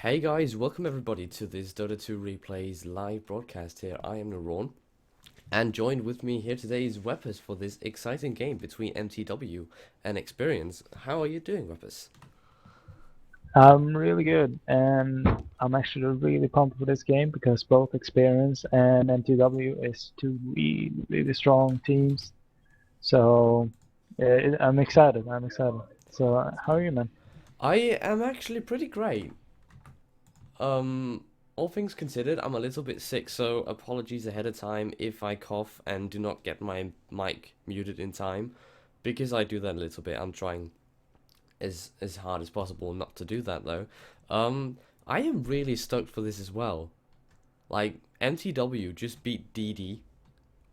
Hey guys, welcome everybody to this Dota 2 Replays live broadcast here. I am Naron, and joined with me here today is Weppers for this exciting game between mTw and Experience. How are you doing, Weppers? I'm really good, and I'm actually really pumped for this game because both Experience and mTw is two really strong teams. So I'm excited. I'm excited. So how are you, man? I am actually pretty great. All things considered, I'm a little bit sick, so apologies ahead of time if I cough and do not get my mic muted in time, because I do that a little bit. I'm trying as hard as possible not to do that though. I am really stoked for this as well. Like, mTw just beat DD,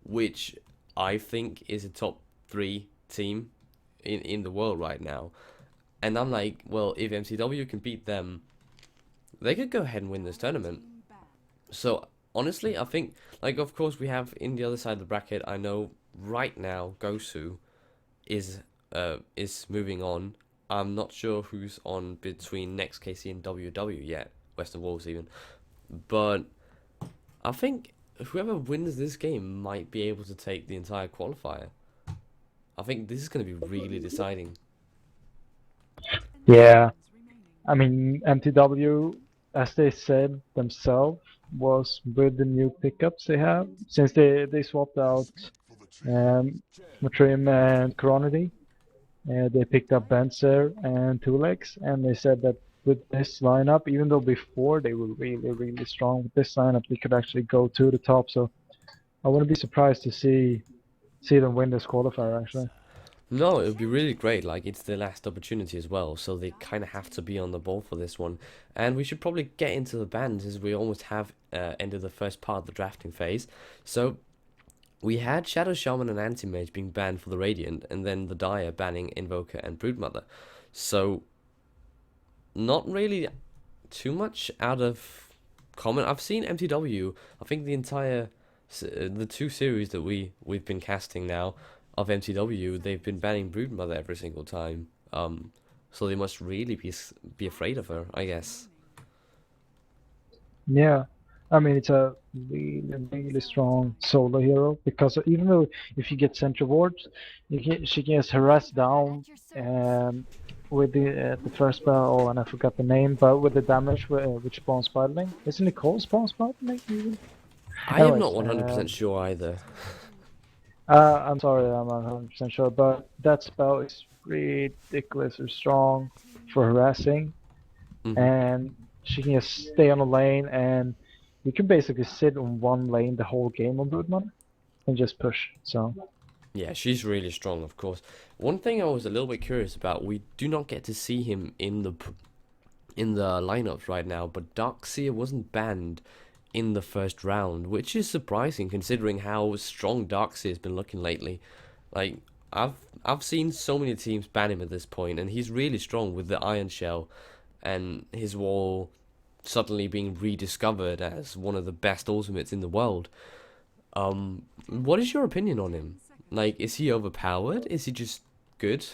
which I think is a top 3 team in the world right now. And I'm like, well, if mTw can beat them, they could go ahead and win this tournament. So, honestly, I think, like, of course, we have in the other side of the bracket, I know right now Gosu is moving on. I'm not sure who's on between Next KC and WW yet, Western Wolves even. But I think whoever wins this game might be able to take the entire qualifier. I think this is going to be really deciding. Yeah, I mean mTw, as they said themselves, was with the new pickups they have since they swapped out Matrim and Coronity. They picked up Benzer and Tulex, and they said that with this lineup, even though before they were really strong, with this lineup they could actually go to the top. So I wouldn't be surprised to see them win this qualifier actually. No, it would be really great. Like, it's their last opportunity as well, so they kind of have to be on the ball for this one. And we should probably get into the bans as we almost have ended the first part of the drafting phase. So we had Shadow Shaman and Anti-Mage being banned for the Radiant, and then the Dire banning Invoker and Broodmother. So, not really too much out of common. I've seen mTw, I think the 2 series that we've been casting now of mTw, they've been banning Broodmother every single time. So they must really be afraid of her, I guess. Yeah, I mean it's a really strong solo hero because even though if you get Sentry wards, she gets harassed down um, with the first spell. Oh, and I forgot the name, but with the damage which spawns Spiderling. Isn't it called spawn Spiderling even? I am not Anyways, 100% sure either. I'm sorry, I'm not 100% sure, but that spell is ridiculously strong for harassing, Hmm. and she can just stay on a lane, and you can basically sit on one lane the whole game on Broodmother and just push. So Yeah, she's really strong, of course. One thing I was a little bit curious about, we do not get to see him in the lineups right now, but Darkseer wasn't banned in the first round, which is surprising considering how strong Darkseer's been looking lately. Like, I've I've seen so many teams ban him at this point, and he's really strong with the Iron Shell and his wall suddenly being rediscovered as one of the best ultimates in the world. What is your opinion on him? Like, is he overpowered? Is he just good?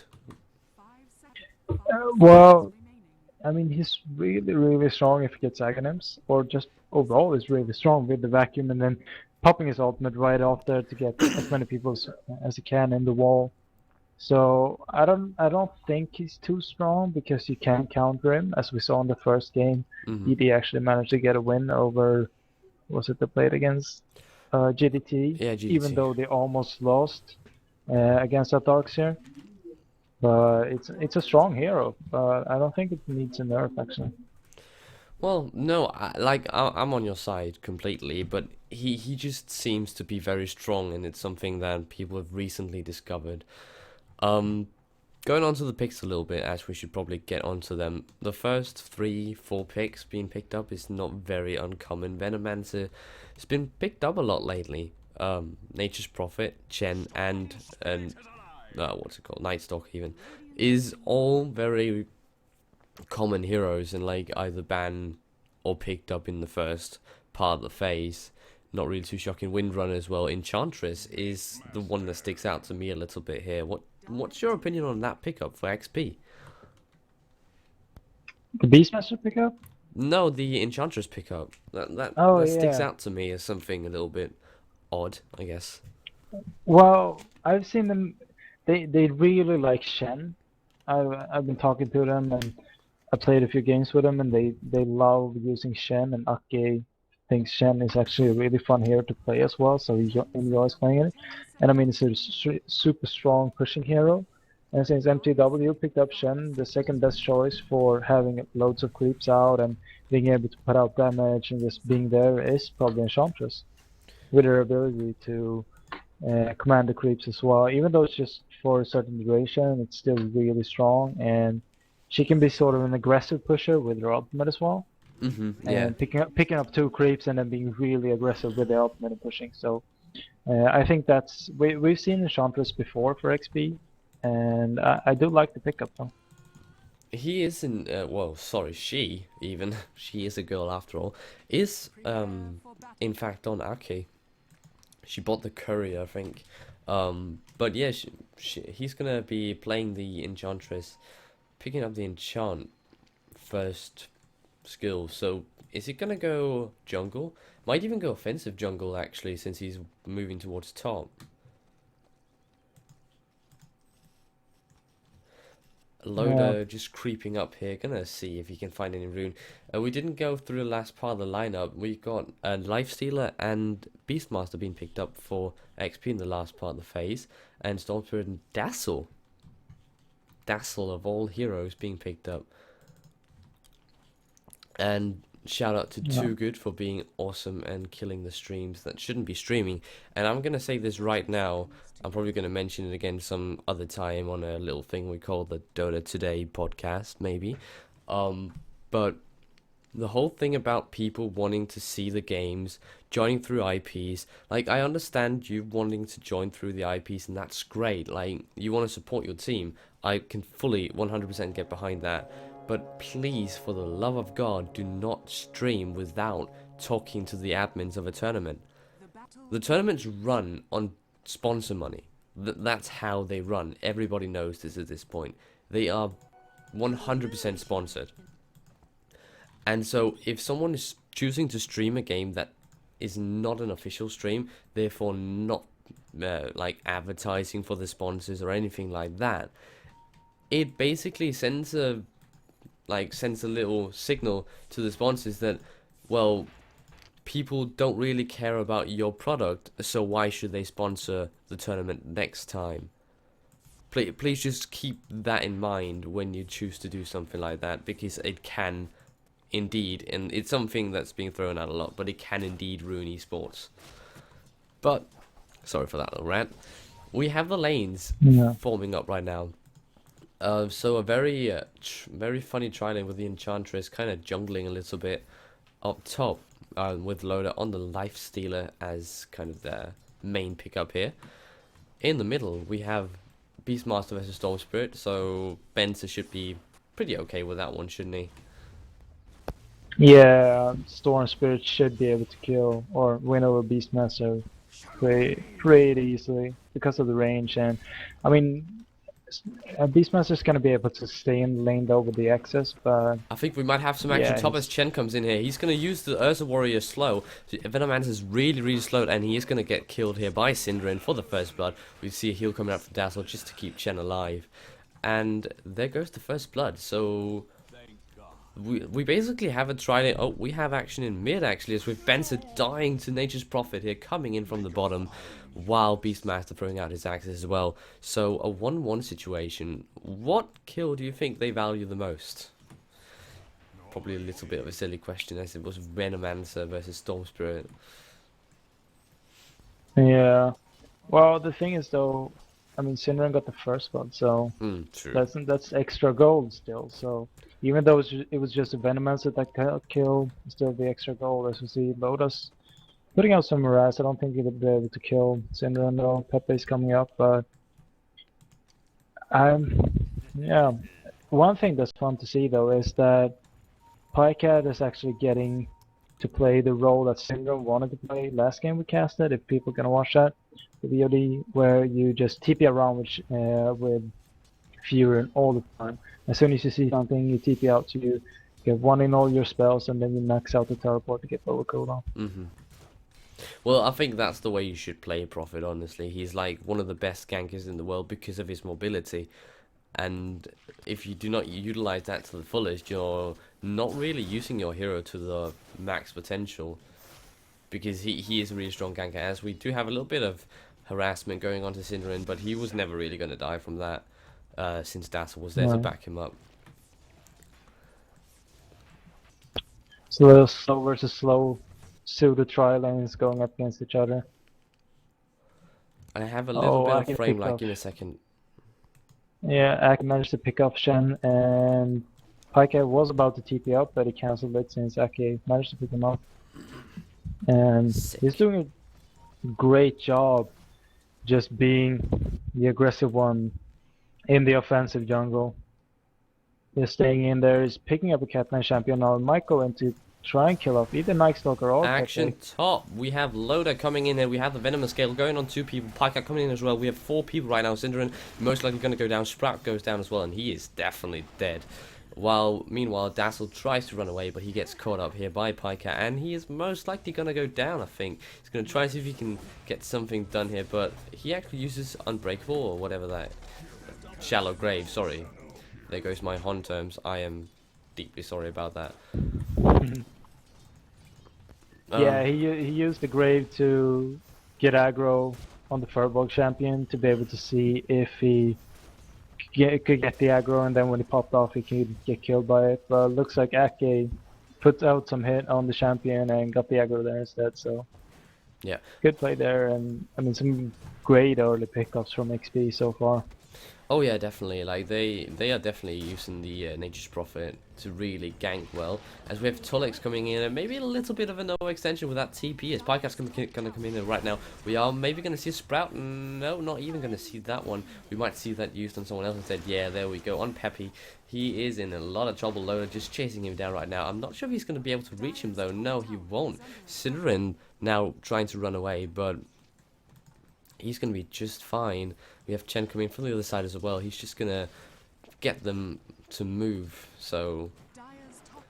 well, I mean he's really strong if he gets Aghanims, or just overall is really strong with the vacuum and then popping his ultimate right off there to get as many people as he can in the wall. So I don't think he's too strong because you can counter him, as we saw in the first game. Hmm. ED actually managed to get a win over, was it the played against GDT, Yeah, even GDT. though they almost lost against that Darkseer. But it's a strong hero, but I don't think it needs a nerf actually. Well, no, I'm on your side completely, but he just seems to be very strong, and it's something that people have recently discovered. Um, Going on to the picks a little bit, as we should probably get onto them. The first 3, 4 picks being picked up is not very uncommon. Venomancer has been picked up a lot lately. Nature's Prophet, Chen, and what's it called, Nightstalk even, is all very common heroes and like either banned or picked up in the first part of the phase. Not really too shocking. Windrunner as well. Enchantress is the one that sticks out to me a little bit here. What's your opinion on that pickup for XP? The Beastmaster pickup? No, the Enchantress pickup. Oh That sticks yeah. out to me as something a little bit odd, I guess. Well, I've seen them. They really like Shen. I've been talking to them and I played a few games with them, and they love using Shen, and Ake thinks Shen is actually a really fun hero to play as well, so he enjoys playing it. And I mean, it's a super strong pushing hero. And since mTw picked up Shen, the second best choice for having loads of creeps out and being able to put out damage and just being there is probably Enchantress, with her ability to command the creeps as well. Even though it's just for a certain duration, it's still really strong, and she can be sort of an aggressive pusher with her ultimate as well, Yeah. and picking up two creeps and then being really aggressive with the ultimate and pushing. So I think that's we've seen Enchantress before for XP, and I do like the pickup though. He is in, well, sorry, she even, she is a girl after all, is, in fact on Aki. She bought the courier, I think. But yeah, he's gonna be playing the Enchantress, picking up the enchant first skill. So is it gonna go jungle? Might even go offensive jungle actually, since he's moving towards top. Yeah, Loader just creeping up here, gonna see if he can find any rune. We didn't go through the last part of the lineup. We got Lifestealer and Beastmaster being picked up for XP in the last part of the phase, and Storm Spirit and Dazzle. Dazzle of all heroes being picked up. And shout out to yeah, Too Good for being awesome and killing the streams that shouldn't be streaming. And I'm gonna say this right now. I'm probably gonna mention it again some other time on a little thing we call the Dota Today podcast, maybe. But the whole thing about people wanting to see the games, joining through IPs, like I understand you wanting to join through the IPs, and that's great. Like you want to support your team. I can fully 100% get behind that. But please, for the love of God, do not stream without talking to the admins of a tournament. The tournaments run on sponsor money. That's how they run. Everybody knows this at this point. They are 100% sponsored. And so if someone is choosing to stream a game that is not an official stream, therefore not like advertising for the sponsors or anything like that, it basically sends a little signal to the sponsors that, well, people don't really care about your product, so why should they sponsor the tournament next time? Please just keep that in mind when you choose to do something like that, because it can indeed, and it's something that's being thrown out a lot, but it can indeed ruin esports. But, sorry for that little rant. We have the lanes yeah. forming up right now. So a very, very funny tri-lane with the Enchantress kind of jungling a little bit up top, with Loader on the Lifestealer as kind of their main pickup here. In the middle, we have Beastmaster versus Storm Spirit, so Benzer should be pretty okay with that one, shouldn't he? Yeah, Storm Spirit should be able to kill or win over Beastmaster pretty easily because of the range. And I mean, Beastmaster's gonna be able to stay in lane though with the access, but I think we might have some action yeah, top as Chen comes in here. He's going to use the Urza Warrior slow. So Venomance is really, really slow, and he is going to get killed here by Synderen for the first blood. We see a heal coming out from Dazzle just to keep Chen alive. And there goes the first blood. So we basically have a trident. Oh, we have action in mid actually, as with Benzer dying to Nature's Prophet here, coming in from the bottom, while Beastmaster throwing out his axes as well. So a 1-1 situation. What kill do you think they value the most? Probably a little bit of a silly question, as it was Venomancer versus Storm Spirit. yeah. Well, the thing is though, I mean, Synderen got the first one, so True. that's extra gold still. So even though it was just a Venomancer that got killed, still the extra gold. As we see, Lotus putting out some harass. I don't think he'll be able to kill Synderen though. Pepe's coming up, but yeah. One thing that's fun to see though is that Pycat is actually getting to play the role that Syndrome wanted to play last game we casted. If people are gonna watch that, the VOD, where you just TP around with Fury all the time. As soon as you see something, you TP out to you, Get one in all your spells, and then you max out the teleport to get lower cooldown. Well, I think that's the way you should play Prophet, honestly. He's like one of the best gankers in the world because of his mobility. And if you do not utilize that to the fullest, you're not really using your hero to the max potential. Because he is a really strong ganker, as we do have a little bit of harassment going on to Cinderin, but he was never really going to die from that, since Dazzle was there to back him up. So slow versus slow pseudo tri lanes going up against each other. I have a little bit of frame lag in a second. Yeah, Aki managed to pick up Shen, and Pyke was about to TP up, but he cancelled it since Aki managed to pick him up. And he's doing a great job just being the aggressive one in the offensive jungle. He's staying in there, he's picking up a Cat9 champion now, and might go in to try and kill off either Night Stalker or Action Cat8. top. We have Loda coming in here. We have the Venomous Scale going on 2 people. Pyke coming in as well. We have 4 people right now. Cinderin most likely going to go down. Sprout goes down as well, and he is definitely dead. Meanwhile, Dazzle tries to run away, but he gets caught up here by Pyke, and he is most likely going to go down, I think. He's going to try and see if he can get something done here, but he actually uses Unbreakable or whatever that... Shallow Grave, sorry. There goes my Hon terms. I am deeply sorry about that. Yeah, he used the Grave to get aggro on the Furbog champion to be able to see if he could get the aggro, and then when he popped off he could get killed by it. But it looks like Ake put out some hit on the champion and got the aggro there instead, so yeah, good play there. And I mean, some great early pickups from XP so far. Oh yeah, definitely. Like they are definitely using the Nature's Prophet to really gank well. As we have Tullix coming in, and maybe a little bit of a no extension with that TP. As Pyke's going to come in right now. We are maybe going to see a Sprout. No, not even going to see that one. We might see that used on someone else instead. Yeah, there we go. On Peppy, he is in a lot of trouble. Loda just chasing him down right now. I'm not sure if he's going to be able to reach him though. No, he won't. Cinderin now trying to run away, but he's going to be just fine. We have Chen coming from the other side as well. He's just going to get them to move, so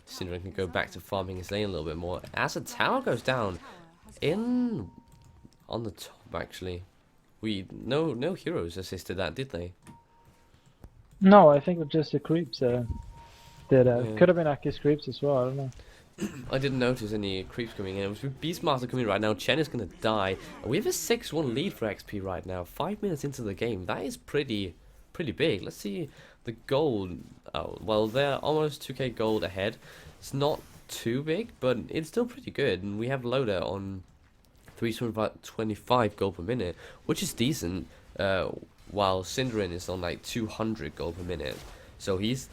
Cinderin can go back to farming his lane a little bit more. As a tower goes down on the top, actually. No heroes assisted that, did they? No, I think it was just the creeps did. Yeah. Could have been Aki's creeps as well, I don't know. I didn't notice any creeps coming in. With Beastmaster coming right now, Chen is going to die. We have a 6-1 lead for XP right now. 5 minutes into the game. That is pretty big. Let's see the gold. Oh, well, they're almost 2k gold ahead. It's not too big, but it's still pretty good. And we have Loda on 325 gold per minute, which is decent. While Cinderin is on like 200 gold per minute. So he's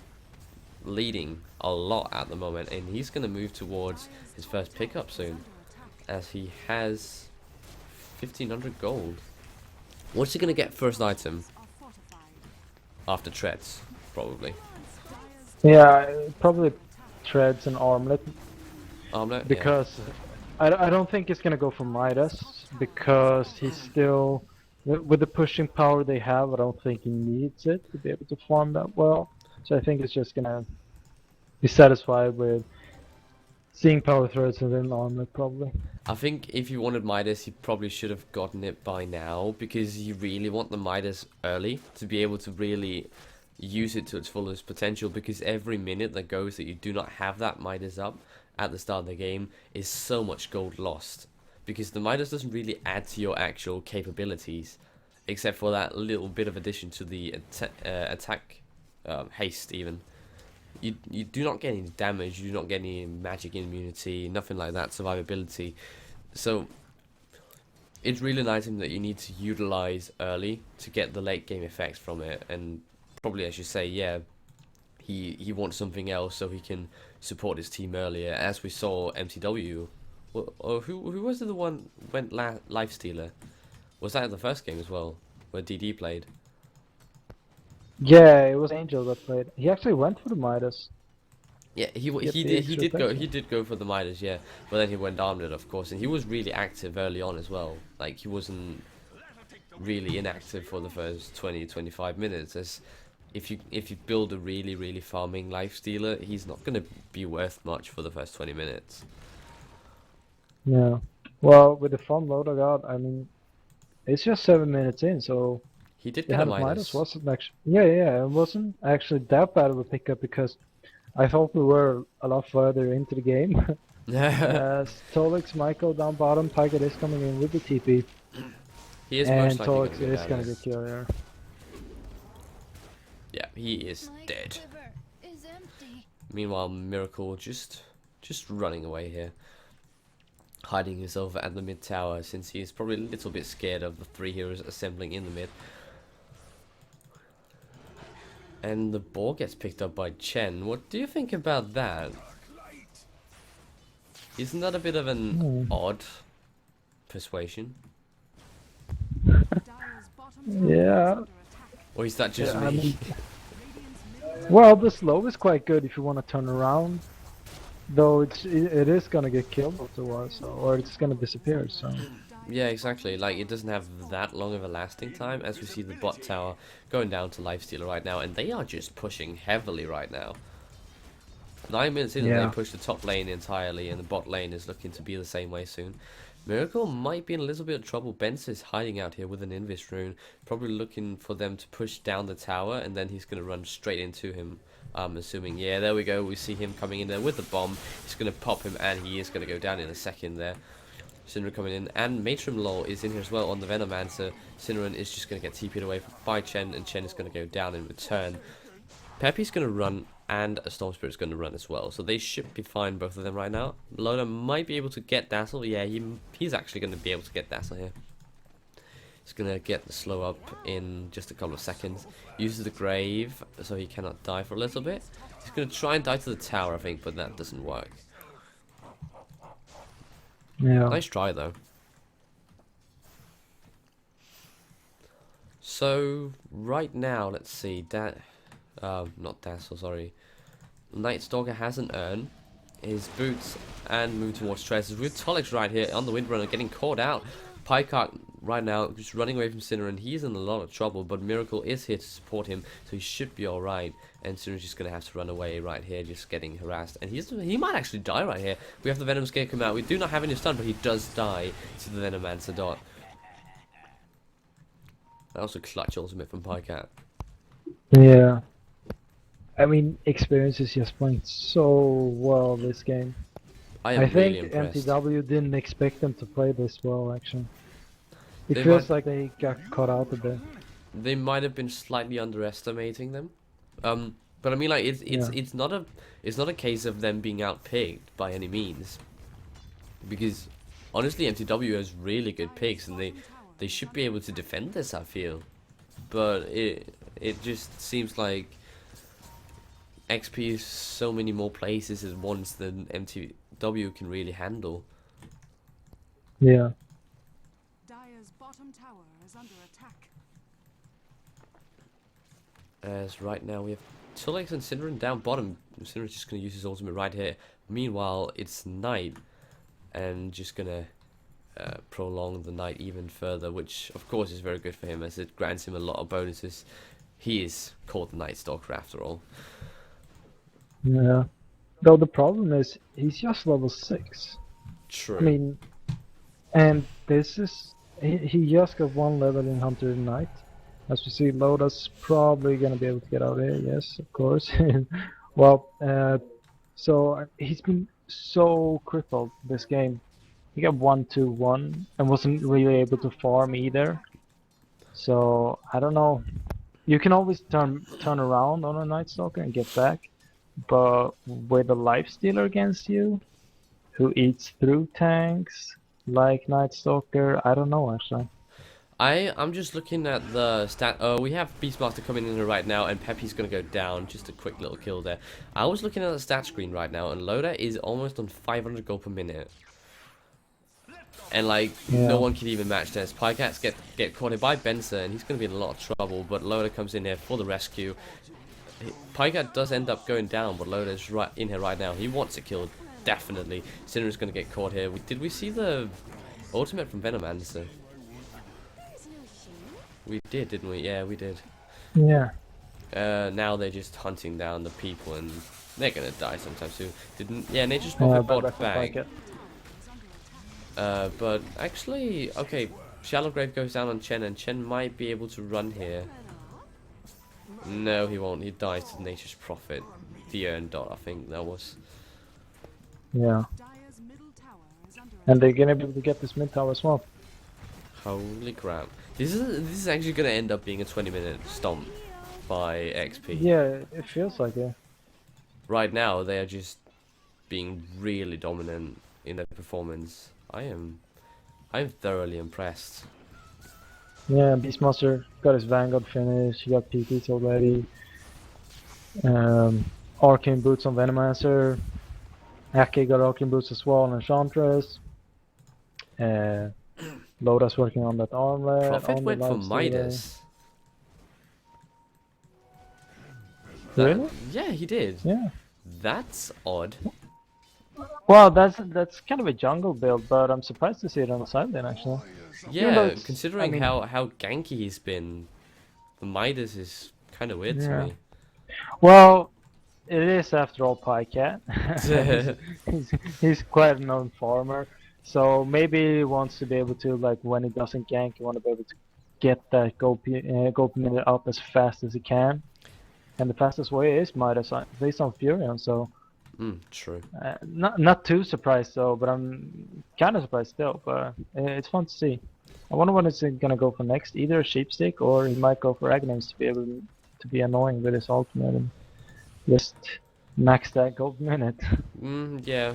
leading a lot at the moment, and he's going to move towards his first pickup soon, as he has 1500 gold. What's he going to get first item? After treads, probably. Yeah, probably treads and armlet. Armlet? Because yeah. I don't think it's going to go for Midas, because he's still, with the pushing power they have, I don't think he needs it to be able to farm that well. So I think it's just gonna be satisfied with seeing power threads and then armlet, probably. I think if you wanted Midas, he probably should have gotten it by now, because you really want the Midas early to be able to really use it to its fullest potential, because every minute that goes that you do not have that Midas up at the start of the game is so much gold lost, because the Midas doesn't really add to your actual capabilities, except for that little bit of addition to the attack haste even. You do not get any damage, you do not get any magic immunity, nothing like that, survivability. So it's really an item that you need to utilize early to get the late game effects from it. And probably, as you say, yeah, he wants something else so he can support his team earlier, as we saw mTw. Well, who was the one went Lifestealer? Was that in the first game as well, where DD played? Yeah, it was Angel that played. He actually went for the Midas. Yeah, he did go for the Midas, yeah, but then he went armlet, of course, and he was really active early on as well. Like, he wasn't really inactive for the first 20-25 minutes, as if you build a really farming life stealer, he's not gonna be worth much for the first 20 minutes. Yeah. Well, with the farm load I got, I mean, it's just 7 minutes in, so He did the get a hand of Midas minus. wasn't actually. Yeah, it wasn't actually that bad of a pickup because I thought we were a lot further into the game. Tolix, Michael down bottom, Tiger is coming in with the TP, He is most and likely Tolix gonna go is down gonna here. get killed here. Yeah, he is My dead. quiver is empty. Meanwhile, Miracle just running away here, hiding himself at the mid tower since he's probably a little bit scared of the 3 heroes assembling in the mid. And the ball gets picked up by Chen. What do you think about that? Isn't that a bit of an odd persuasion? Yeah. Or is that just Yeah, I me? mean, well, the slow is quite good if you want to turn around, though it is gonna get killed afterwards, so, or it's gonna disappear. So Yeah, exactly. Like, it doesn't have that long of a lasting time, as we see the bot tower going down to Lifestealer right now, and they are just pushing heavily right now. 9 minutes in, and yeah, they push the top lane entirely, and the bot lane is looking to be the same way soon. Miracle might be in a little bit of trouble. Benz is hiding out here with an Invis rune, probably looking for them to push down the tower, and then he's going to run straight into him. I'm assuming, yeah, there we go. We see him coming in there with the bomb. He's going to pop him, and he is going to go down in a second there. Syndra coming in, and Matrim Lol is in here as well on the Venomancer. Syndra is just going to get TP'd away by Chen, and Chen is going to go down in return. Peppy's going to run, and a Storm Spirit's going to run as well, so they should be fine, both of them right now. Loda might be able to get Dazzle. Yeah, he's actually going to be able to get Dazzle here. He's going to get the slow up in just a couple of seconds. Uses the Grave, so he cannot die for a little bit. He's going to try and die to the tower, I think, but that doesn't work. yeah. Nice try, though. So, right now, let's see. Not Dazzle, sorry. Night Stalker has an urn, his boots, and move towards Trezors. With Tolix right here on the Windrunner getting caught out. Pycart right now just running away from Sinner, and he's in a lot of trouble, but Miracle is here to support him, so he should be alright. And Sinner's just going to have to run away right here, just getting harassed. And he might actually die right here. We have the Venom Scare come out. We do not have any stun, but he does die to the Venomancer dot. That was a clutch ultimate from Pycat. Yeah. I mean, Experience is just playing so well this game. I am I really think impressed. mTw didn't expect them to play this well, actually. It They feels might- like they got caught out a bit. They might have been slightly underestimating them. But I mean, like, it's not a case of them being outpicked by any means, because honestly, mTw has really good picks, and they should be able to defend this, I feel. But it just seems like XP is so many more places at once than mTw can really handle. Yeah. Dire's bottom tower is under attack. As right now we have Tulix and Synderen down bottom. Synderen's just going to use his ultimate right here. Meanwhile, it's night, and just going to prolong the night even further, which of course is very good for him, as it grants him a lot of bonuses. He is called the Night Stalker after all. Yeah. Though the problem is, he's just level 6. True. I mean, and this is... He just got 1 level in Hunter Knight. As we see, Loda's probably gonna be able to get out of here, yes, of course. Well, so he's been so crippled this game. He got 1-2-1 and wasn't really able to farm either. So, I don't know. You can always turn around on a Night Stalker and get back. But with a Life Stealer against you, who eats through tanks, like Night Stalker, I don't know actually. I'm just looking at the stat. We have Beastmaster coming in here right now, and Peppy's gonna go down. Just a quick little kill there. I was looking at the stat screen right now, and Loda is almost on 500 gold per minute. And like, no one can even match this. Pycats get caught here by Benson, and he's gonna be in a lot of trouble. But Loda comes in here for the rescue. Pycat does end up going down, but Loda's right in here right now. He wants it killed, definitely. Cinder's gonna get caught here. Did we see the ultimate from Venomancer? We did, didn't we? Yeah, we did. Yeah. Now they're just hunting down the people, and they're gonna die sometime soon. Yeah, Nature's Prophet bought back. But actually, okay, Shallow Grave goes down on Chen, and Chen might be able to run here. No, he won't. He dies to Nature's Prophet. The Earn Dot, I think that was. Yeah. Dire's middle tower is under And they're gonna be able to get this mid tower as well. Holy crap! This is actually gonna end up being a 20-minute stomp by XP. Yeah, it feels like it. Right now, they are just being really dominant in their performance. I'm thoroughly impressed. Yeah, Beastmaster got his Vanguard finish, he got PPs already. Arcane Boots on Venomancer. Ake got Arcane Boots as well on Enchantress. Loda's working on that armlet. Prophet on went the for lifestealer. Midas. Really? Yeah, he did. Yeah. That's odd. Well, that's kind of a jungle build, but I'm surprised to see it on the side lane actually. Even though Yeah, it's- considering I mean- how ganky he's been, the Midas is kind of weird to me. Well, it is after all Pycat. he's quite a known farmer, so maybe he wants to be able to, like, when he doesn't gank, he want to be able to get that gold minute up as fast as he can. And the fastest way is Midas based on Furion, so True. not too surprised though, but I'm kind of surprised still. But it's fun to see. I wonder what he's gonna go for next. Either a sheepstick or he might go for Aghanim's to be able to be annoying with his ultimate and just max that gold minute. Yeah,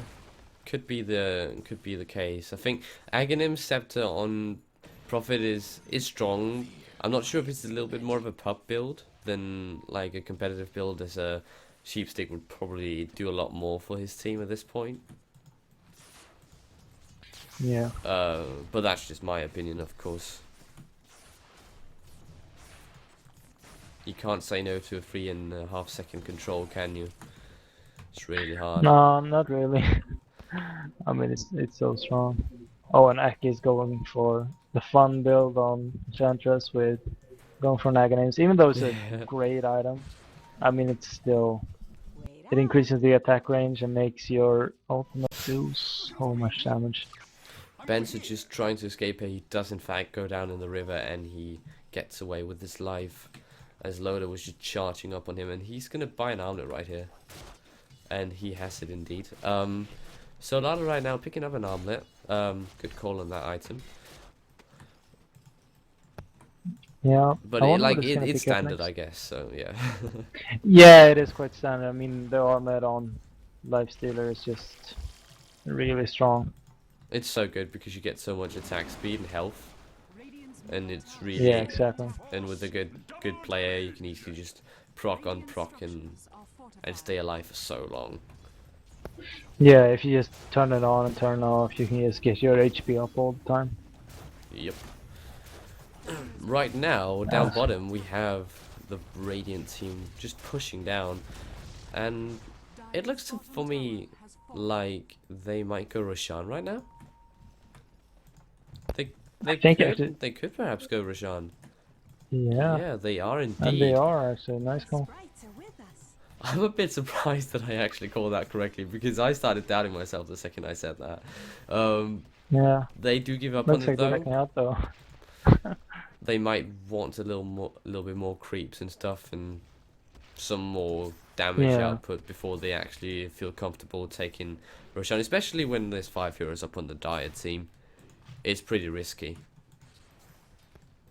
could be the case. I think Aghanim's Scepter on Prophet is strong. I'm not sure if it's a little bit more of a pup build than like a competitive build, as a sheepstick would probably do a lot more for his team at this point. Yeah. But that's just my opinion, of course. You can't say no to a 3.5 second control, can you? It's really hard. No, not really. I mean, it's so strong. Oh, and Aki is going for the fun build on Enchantress with going for Aghanim's, even though it's a great item. I mean, it's still, it increases the attack range and makes your ultimate do so much damage. Ben's just trying to escape here. He does in fact go down in the river, and he gets away with his life, as Loda was just charging up on him, and he's gonna buy an armlet right here. And he has it indeed. So Loda right now picking up an armlet. Good call on that item. Yeah, But I it, wonder like what it's gonna it's pick up standard, next. I guess. So yeah. Yeah, it is quite standard. I mean, the armlet on Lifestealer is just really strong. It's so good because you get so much attack speed and health, and it's really Yeah, exactly. and with a good player, you can easily just proc on proc and stay alive for so long. Yeah, if you just turn it on and turn it off, you can just get your HP up all the time. Yep. Right now, down bottom, we have the Radiant team just pushing down, and it looks for me like they might go Roshan right now. They could perhaps go Roshan. Yeah, Yeah, they are and indeed. they are actually. Nice call. I'm a bit surprised that I actually called that correctly, because I started doubting myself the second I said that. Yeah, They do give up on looks it like they're though. backing out though. They might want a little bit more creeps and stuff, and some more damage Yeah. output before they actually feel comfortable taking Roshan, especially when there's 5 heroes up on the Dire team. It's pretty risky,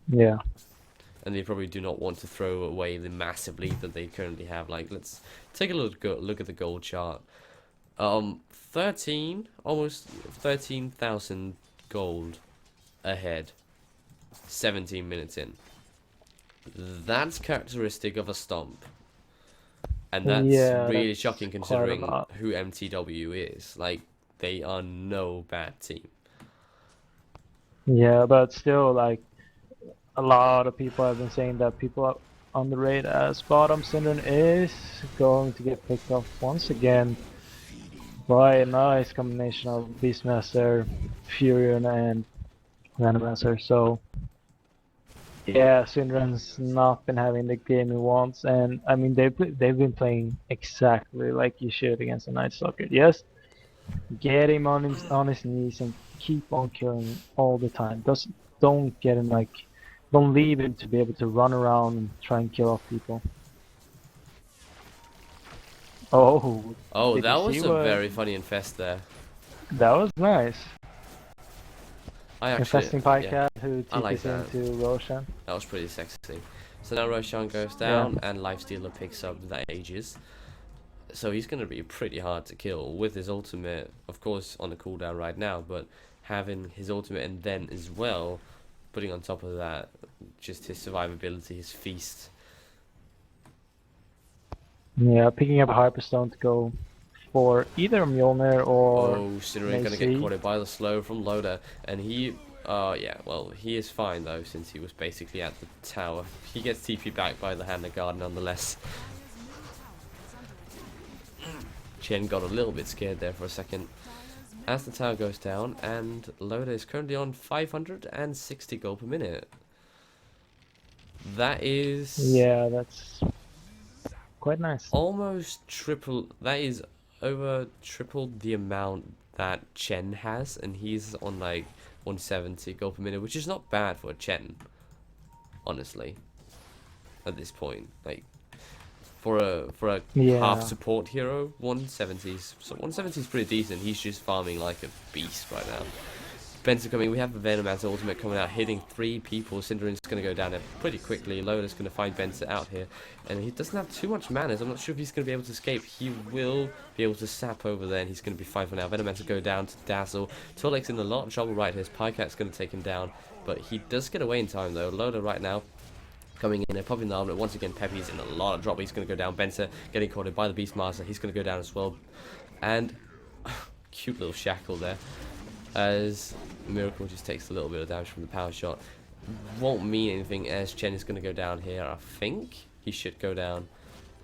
Yeah. and they probably do not want to throw away the massive lead that they currently have. Like, let's take a look at the gold chart. 13, almost 13,000 gold ahead. 17 minutes in. That's characteristic of a stomp, and that's Yeah, really that's shocking quite a considering lot. who mTw is. Like, they are no bad team. Yeah, but still, like, a lot of people have been saying that people are on the rate as bottom Syndrome is going to get picked up once again by a nice combination of Beastmaster, Furion, and Venomancer. So Yeah, Syndra's not been having the game he wants, and I mean they've been playing exactly like you should against a Night Stalker. Yes, get him on his knees and keep on killing him all the time. Just don't get him like, don't leave him to be able to run around and try and kill off people. Oh, Oh, did that you was see a what? very funny infest there. That was nice. I actually, Infesting Pycat who I like TPs that. into Roshan. That was pretty sexy. So now Roshan goes down and Lifestealer picks up the Aegis. So he's going to be pretty hard to kill with his ultimate, of course, on the cooldown right now, but having his ultimate and then as well, putting on top of that, just his survivability, his feast. Yeah, picking up a Hyperstone to go for either Mjolnir or Oh, Cinnamon going to get caught by the slow from Loda, and he, yeah, well, he is fine though, since he was basically at the tower. He gets TP back by the Hand of God nonetheless. Chen got a little bit scared there for a second as the tower goes down, and Loda is currently on 560 gold per minute. That is... Yeah, that's quite nice. almost triple. That is over triple the amount that Chen has, and he's on like 170 gold per minute, which is not bad for a Chen, honestly. At this point, like for a half support hero, 170s. So 170 is pretty decent. He's just farming like a beast right now. Benson coming, we have the Venomancer ultimate coming out, hitting 3 people. Cinderin's going to go down there pretty quickly. Loda's going to find Benson out here, and he doesn't have too much mana, so I'm not sure if he's going to be able to escape. He will be able to sap over there, and he's going to be fine for now. Venomancer go down to Dazzle. Torlek's in a lot of trouble right here. Pycat's going to take him down, but he does get away in time though. Loda right now coming in and popping the armor. Once again, Peppy's in a lot of trouble. He's going to go down. Benson getting caught by the Beastmaster. He's going to go down as well, and cute little shackle there, as Miracle just takes a little bit of damage from the power shot. Won't mean anything as Chen is going to go down here. I think he should go down.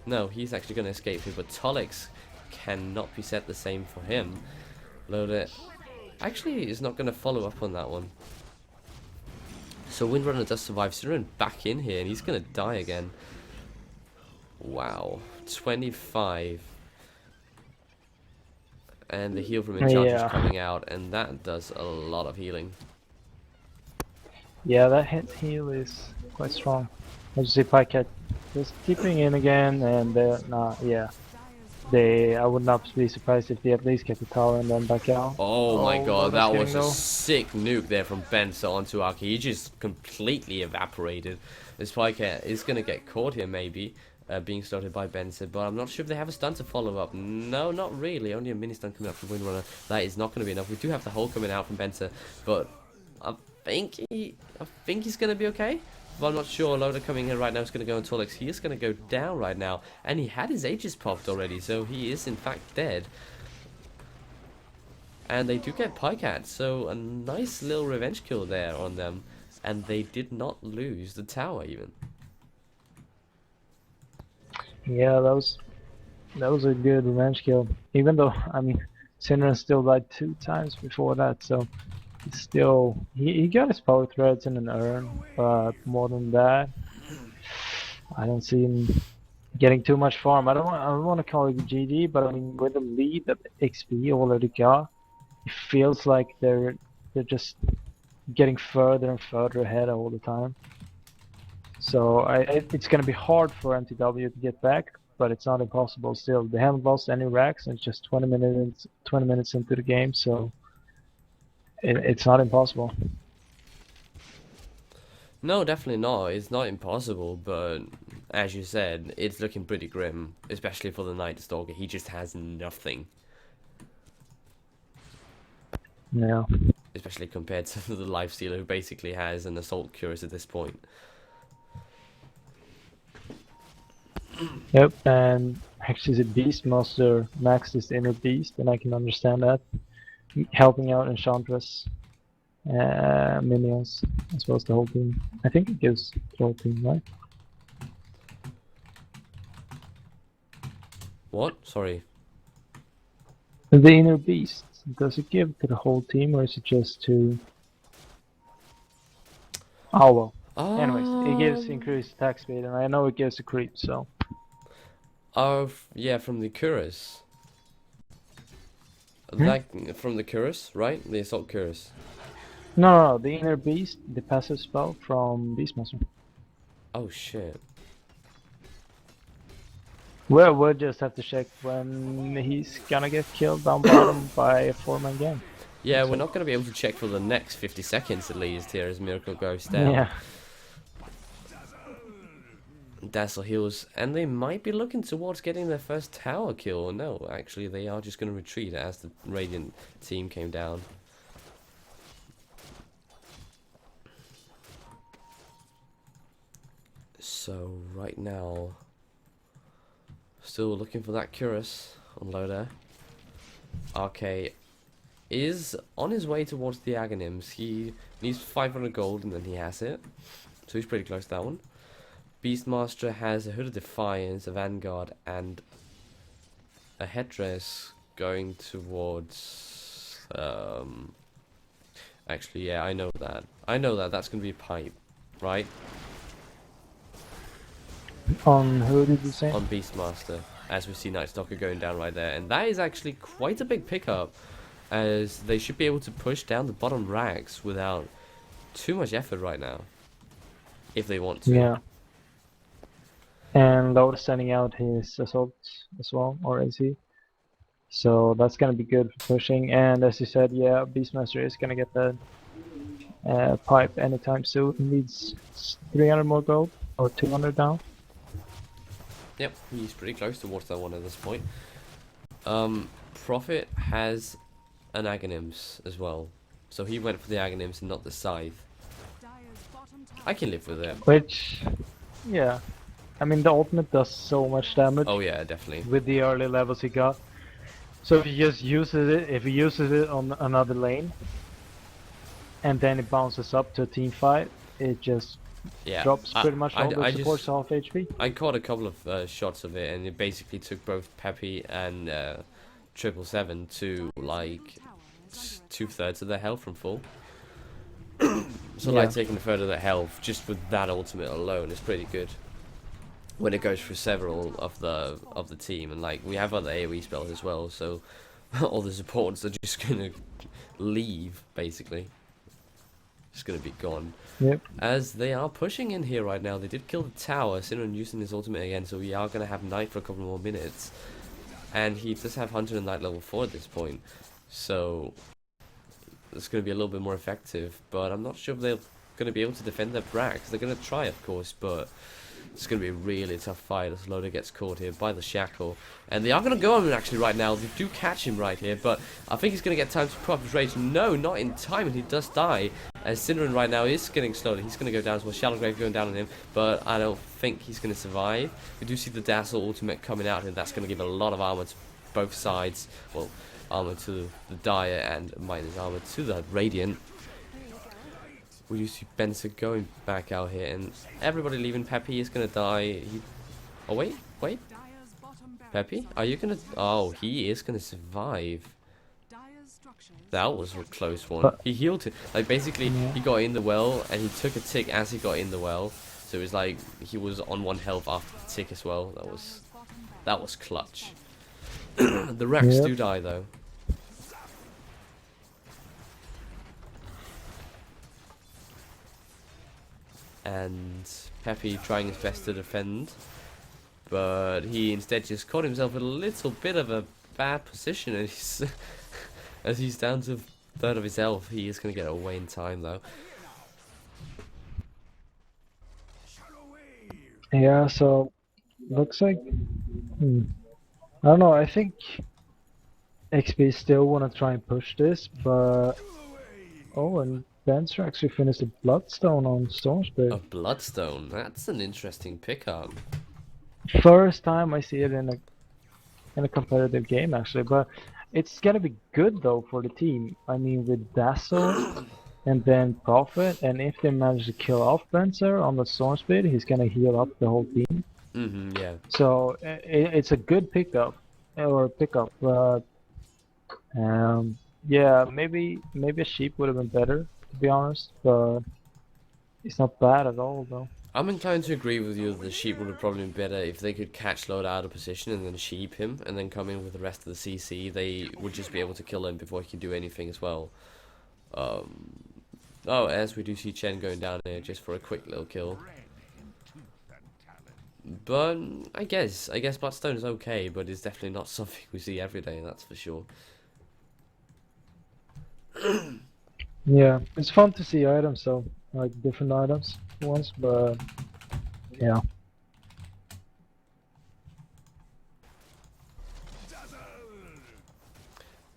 No, he's actually going to escape here, but Tolix cannot be set the same for him. Loda actually is not going to follow up on that one. So Windrunner does survive. Siren back in here, and he's going to die again. Wow. 25. And the heal from Enchantress is coming out, and that does a lot of healing. Yeah, that heal is quite strong. As you see, Pycat just keeping in again, and they're not, yeah. I would not be surprised if they at least get the tower and then back out. Oh my god, that was a though. sick nuke there from Benson onto Aki. He just completely evaporated. This Pycat is going to get caught here, maybe. Being started by Benson, but I'm not sure if they have a stun to follow up. No, not really. Only a mini stun coming up from Windrunner. That is not going to be enough. We do have the hole coming out from Benson, but I think he's going to be okay. But I'm not sure. Loda coming in right now is going to go on Torlix. He is going to go down right now, and he had his Aegis popped already, so he is in fact dead. And they do get Pycat, so a nice little revenge kill there on them, and they did not lose the tower even. Yeah, that was a good revenge kill. Even though, I mean, Syndra still died 2 times before that, so still he got his power threads in an urn, but more than that, I don't see him getting too much farm. I don't want to call it GG, but I mean, with the lead that XP already got, it feels like they're just getting further and further ahead all the time. So it's going to be hard for mTw to get back, but it's not impossible still. They haven't lost any racks, and it's just 20 minutes into the game, so it's not impossible. No, definitely not. It's not impossible, but as you said, it's looking pretty grim, especially for the Night Stalker. He just has nothing. Yeah. Especially compared to the Lifestealer, who basically has an Assault Cuirass at this point. Yep, and actually the Beastmaster maxed his inner beast, and I can understand that. Helping out Enchantress minions, as well as the whole team. I think it gives the whole team, right? What? Sorry. The inner beast, does it give to the whole team, or is it just to... Oh well. Anyways, it gives Um, increased attack speed, and I know it gives a creep, so... yeah, from the Cuirass. Hmm? That from the Cuirass, right? The assault Cuirass. No, the Inner Beast, the passive spell from Beastmaster. Oh shit. Well, we'll just have to check when he's gonna get killed down bottom by a 4-man gang. Yeah, So- we're not going to be able to check for the next 50 seconds at least here as Miracle goes down. Yeah. Dazzle heals, and they might be looking towards getting their first tower kill. No, actually, they are just going to retreat as the Radiant team came down. So, right now, still looking for that Cuirass on Loader. RK is on his way towards the Aghanims. He needs 500 gold and then he has it. So he's pretty close to that one. Beastmaster has a Hood of Defiance, a Vanguard, and a Headdress going towards... Actually, yeah, I know that. I know that. That's going to be a pipe, right? On who did you say? On Beastmaster, as we see Night Stalker going down right there. And that is actually quite a big pickup, as they should be able to push down the bottom racks without too much effort right now, if they want to. Yeah. And Lord is sending out his assault as well, or AC. So that's gonna be good for pushing. And as you said, yeah, Beastmaster is gonna get that pipe anytime soon. He needs 300 more gold, or 200 now. Yep, he's pretty close towards that one at this point. Prophet has an Aghanims as well, so he went for the Aghanims and not the Scythe. Dire's bottom tower I can live with it. Which, yeah, I mean the ultimate does so much damage Oh yeah, definitely. with the early levels he got. So if he just uses it, if he uses it on another lane, and then it bounces up to a team fight, it just Yeah, drops pretty much all the I supports just off HP. I caught a couple of shots of it, and it basically took both Peppy and 777 to like tower is under 2/3 of their health from full. So Yeah. like taking a third of their health just with that ultimate alone is pretty good. When it goes through several of the team, and like we have other AoE spells as well, so all the supports are just gonna leave basically. Just gonna be gone. Yep. As they are pushing in here right now, they did kill the tower, Cinnamon using his ultimate again, so we are gonna have Knight for a couple more minutes. And he does have Hunter and Knight level 4 at this point, so it's gonna be a little bit more effective, but I'm not sure if they're gonna be able to defend their bracks. They're gonna try, of course, but it's going to be a really tough fight as Loader gets caught here by the shackle. And they are going to go on him actually right now. They do catch him right here, but I think he's going to get time to put up his rage. No, not in time, and he does die. As Cinderin right now is getting slowed. He's going to go down as well. Shallow Grave going down on him, but I don't think he's going to survive. We do see the Dazzle ultimate coming out, and that's going to give a lot of armor to both sides. Well, armor to the Dire and minus armor to the Radiant. We do see Benson going back out here, and everybody leaving. Peppy is gonna die. Oh wait. Dire's bottom barracks Peppy, are are you gonna? Oh, he is gonna survive. Dire's structures That was a close one. But- He healed it. Like basically, Yeah. he got in the well, and he took a tick as he got in the well. So it was like he was on 1 health after the tick as well. Dire's bottom barracks. That was clutch. The Rex Yep. do die though. And Peppy trying his best to defend, but he instead just caught himself in a little bit of a bad position, and he's as he's down to a third of his health. He is going to get away in time though. Yeah, so looks like I don't know, I think XP still wanna try and push this, but oh, and Benzer actually finished a Bloodstone on Storm A Spirit. Bloodstone. That's an interesting pickup. First time I see it in a competitive game actually, but it's gonna be good though for the team. I mean with Dazzle and then Prophet, and if they manage to kill off Benzer on the Storm Spirit, he's gonna heal up the whole team. Yeah. So it's a good pickup, but yeah, maybe a sheep would have been better to be honest. But He's not bad at all, though. I'm inclined to agree with you that the sheep would have probably been better if they could catch Load out of position and then sheep him and then come in with the rest of the CC. They would just be able to kill him before he can do anything as well. Oh, as we do see Chen going down here just for a quick little kill. But I guess Bloodstone is okay, but it's definitely not something we see every day, that's for sure. Yeah, it's fun to see items, so like different items once, but yeah.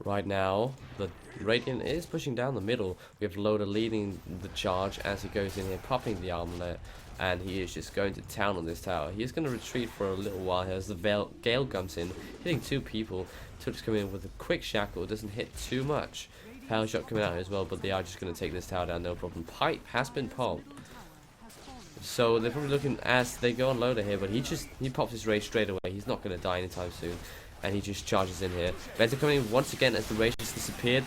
Right now, the Radiant is pushing down the middle. We have Loader leading the charge as he goes in here, popping the armlet, and he is just going to town on this tower. He is going to retreat for a little while here as the Gale comes in, hitting two people. Tuts coming in with a quick shackle, doesn't hit too much. Power shot coming out as well, but they are just going to take this tower down, no problem. Pipe has been popped. So they're probably looking as they go on Loader here, but he pops his rage straight away. He's not going to die anytime soon. And he just charges in here. Benzor coming in once again as the rage has disappeared.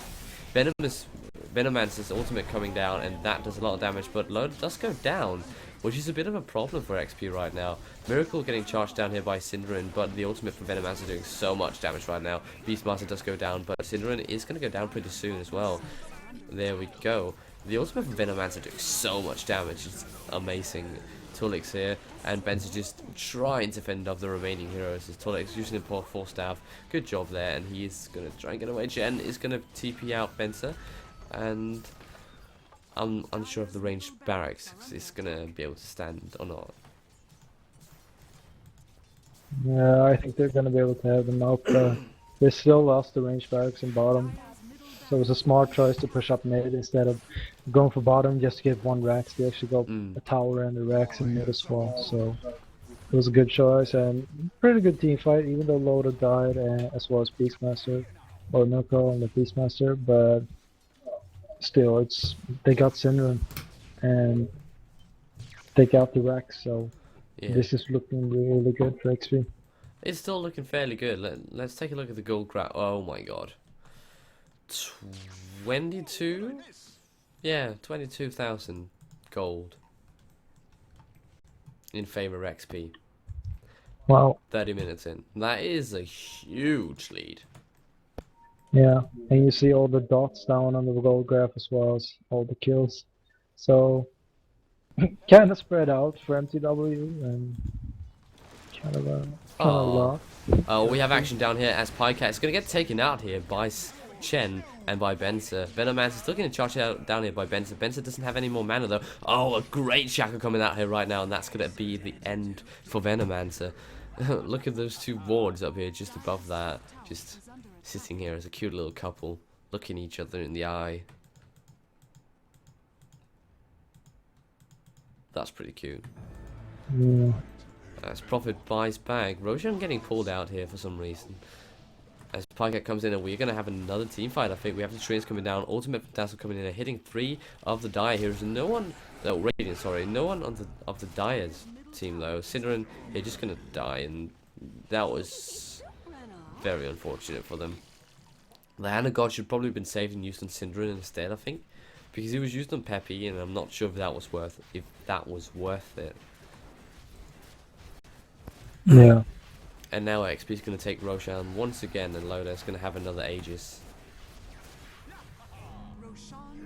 Venomancer's ultimate coming down, and that does a lot of damage, but Loader does go down, which is a bit of a problem for XP right now. Miracle getting charged down here by Cinderin, but the ultimate for Venomancer doing so much damage right now. Beastmaster does go down, but Cinderin is going to go down pretty soon as well. There we go. The ultimate for Venomancer doing so much damage. It's amazing. Tulix here, and Benzor just trying to fend off the remaining heroes as Tulix using the full staff. Good job there, and he is going to try and get away. Jen is going to TP out Benzor, and I'm unsure if the ranged barracks is going to be able to stand or not. Yeah, I think they're gonna be able to have them out there. They still lost the range barracks in bottom, so it was a smart choice to push up mid instead of going for bottom just to get one Rex. They actually got a tower and a Rex in mid as well, so it was a good choice and pretty good team fight, even though Loda died as well as Beastmaster, or Nuko and the Beastmaster, but still, they got Syndrome and they got the Rex, so Yeah. this is looking really good for XP. It's still looking fairly good. Let's take a look at the gold graph. Oh my god. 22? Yeah, 22,000 gold in favor of XP. Wow. 30 minutes in. That is a huge lead. Yeah, and you see all the dots down on the gold graph as well as all the kills. So, kind of spread out for mTw and kind of a lot. We have action down here as Pycat is going to get taken out here by Chen and by Benzor. Venomancer is looking to charge out down here by Benzor. Benzor doesn't have any more mana though. Oh, a great shackle coming out here right now, and that's going to be the end for Venomancer. Look at those two wards up here just above that. Just sitting here as a cute little couple, looking each other in the eye. That's pretty cute. Yeah. As Prophet buys back, Roshan getting pulled out here for some reason. As Pycat comes in, and we're going to have another team fight, I think. We have the Trees coming down, Ultimate Dazzle coming in and hitting 3 of the Dire heroes. No one, Radiant, sorry, no one on of the Dire's team though. Cinderin, they're just going to die, and that was very unfortunate for them. The Hand of God should probably have been saved and used on Cinderin instead, I think. Because he was used on Peppy, and I'm not sure if that was worth it. Yeah. And now XP is going to take Roshan once again, and Loda is going to have another Aegis.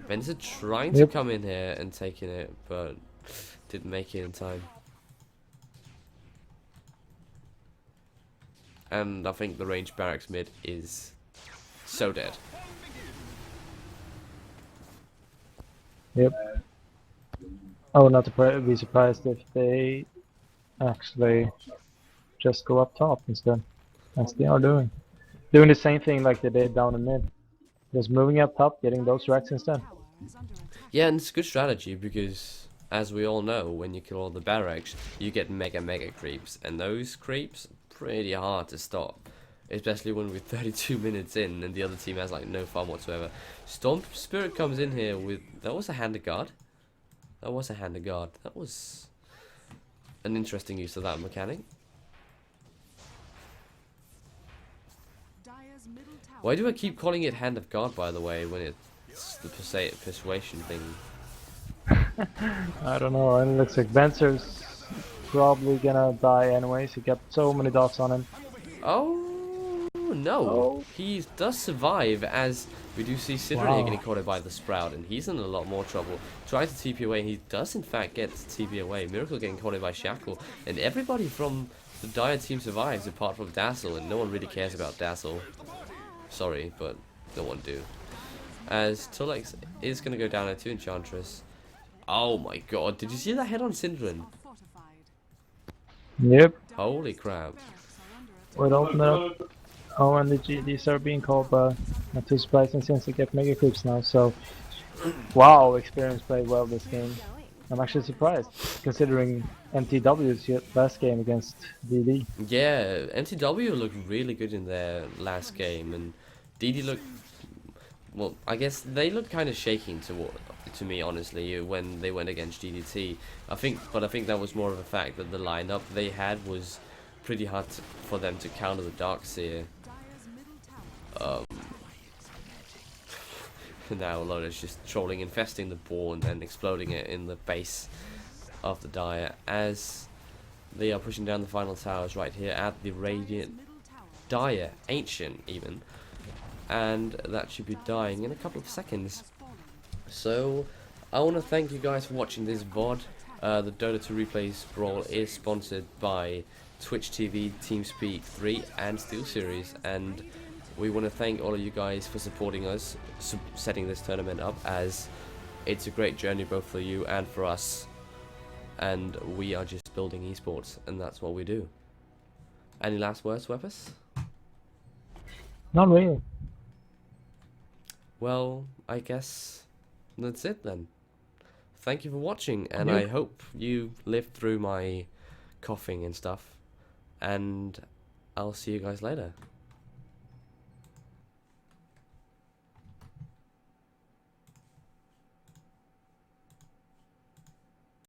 Benzor trying to come in here and taking it, but didn't make it in time. And I think the ranged barracks mid is so dead. Yep. I would not be surprised if they actually just go up top instead, as they are doing. Doing the same thing like they did down in mid. Just moving up top, getting those racks instead. Yeah, and it's a good strategy because, as we all know, when you kill all the barracks, you get mega creeps, and those creeps pretty hard to stop. Especially when we're 32 minutes in and the other team has like no farm whatsoever. Storm Spirit comes in here with... That was a Hand of God. That was a Hand of God. That was an interesting use of that mechanic. Why do I keep calling it Hand of God, by the way, when it's the persuasion thing? I don't know, and it looks like Benser's probably gonna die anyways. He got so many dots on him. Oh no, Oh. he does survive, as we do see Sidra Wow. getting caught by the Sprout, and he's in a lot more trouble. Tries to TP away, and he does in fact get TP away. Miracle getting caught by Shackle, and everybody from the Dire team survives apart from Dazzle, and no one really cares about Dazzle. Sorry, but no one do. As Tulex is going to go down at 2 Enchantress. Oh my god, did you see that head on Syndran? Fortified. Yep. Holy crap. With ultimate up. Oh, and the GDs are being called, not too surprising since they get mega creeps now, so... Wow, Experience played well this game. I'm actually surprised, considering mTw's last game against DD. Yeah, mTw looked really good in their last game, and DD looked... Well, I guess they looked kind of shaking to me, honestly, when they went against GDT. I think that was more of a fact that the lineup they had was pretty hard for them to counter the Darkseer. Dire's middle tower. Now Loda's just trolling, infesting the ball, and then exploding it in the base of the Dire, as they are pushing down the final towers right here at the Radiant Middle tower. Dire, Ancient even, and that should be dying in a couple of seconds. So I want to thank you guys for watching this VOD. The Dota 2 Replays Brawl is sponsored by Twitch TV, TeamSpeak 3 and SteelSeries, and we want to thank all of you guys for supporting us, setting this tournament up, as it's a great journey both for you and for us, and we are just building esports, and that's what we do. Any last words, Weapus? Not really. Well, I guess that's it then. Thank you for watching, and Yeah. I hope you lived through my coughing and stuff, and I'll see you guys later.